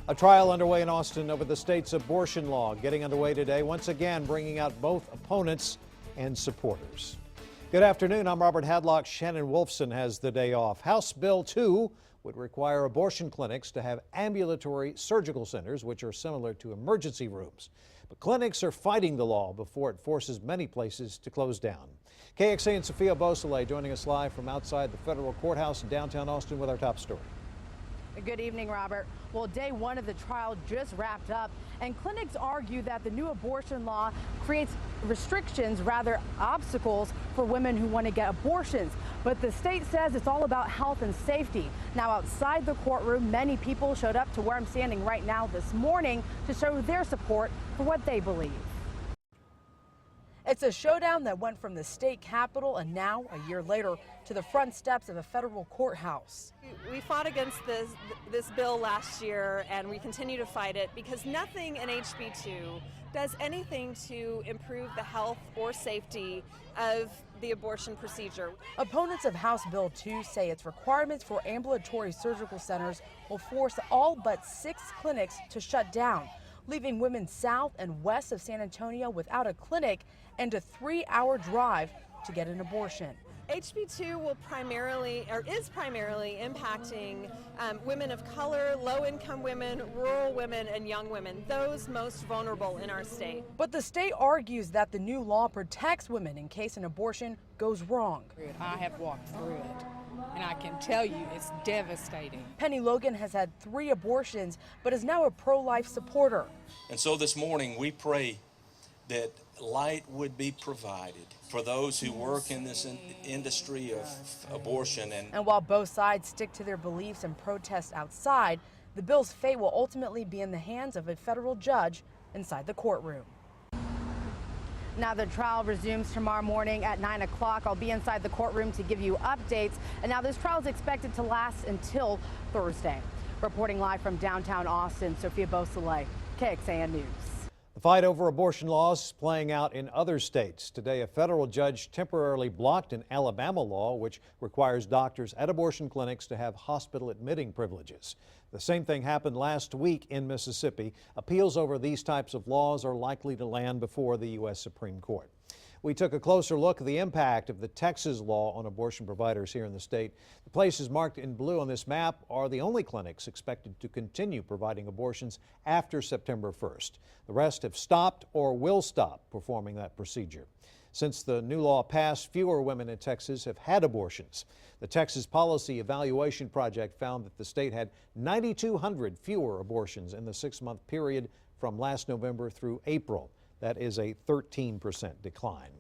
A trial underway in Austin over the state's abortion law getting underway today, once again bringing out both opponents and supporters. Good afternoon, I'm Robert Hadlock. Shannon Wolfson has the day off. House Bill 2 would require abortion clinics to have ambulatory surgical centers, which are similar to emergency rooms. But clinics are fighting the law before it forces many places to close down. KXAN Sophia Beausoleil joining us live from outside the federal courthouse in downtown Austin with our top story. Good evening, Robert. Well, day one of the trial just wrapped up, and clinics argue that the new abortion law creates restrictions, rather obstacles, for women who want to get abortions. But the state says it's all about health and safety. Now, outside the courtroom, many people showed up to where I'm standing right now this morning to show their support for what they believe. It's a showdown that went from the state capitol and now, a year later, to the front steps of a federal courthouse. We fought against this bill last year, and we continue to fight it because nothing in HB 2 does anything to improve the health or safety of the abortion procedure. Opponents of House Bill 2 say its requirements for ambulatory surgical centers will force all but 6 clinics to shut down, leaving women south and west of San Antonio without a clinic and a 3-hour drive to get an abortion. HB 2 is primarily impacting women of color, low-income women, rural women, and young women, those most vulnerable in our state. But the state argues that the new law protects women in case an abortion goes wrong. I have walked through it, and I can tell you it's devastating. Penny Logan has had 3 abortions, but is now a pro-life supporter. And so this morning we pray that light would be provided for those who work in this industry of abortion. And while both sides stick to their beliefs and protest outside, the bill's fate will ultimately be in the hands of a federal judge inside the courtroom. Now the trial resumes tomorrow morning at 9 o'clock. I'll be inside the courtroom to give you updates. And now this trial is expected to last until Thursday. Reporting live from downtown Austin, Sophia Beausoleil, KXAN News. The fight over abortion laws playing out in other states. Today, a federal judge temporarily blocked an Alabama law which requires doctors at abortion clinics to have hospital admitting privileges. The same thing happened last week in Mississippi. Appeals over these types of laws are likely to land before the U.S. Supreme Court. We took a closer look at the impact of the Texas law on abortion providers here in the state. The places marked in blue on this map are the only clinics expected to continue providing abortions after September 1st. The rest have stopped or will stop performing that procedure. Since the new law passed, fewer women in Texas have had abortions. The Texas Policy Evaluation Project found that the state had 9,200 fewer abortions in the 6-month period from last November through April. That is a 13% decline.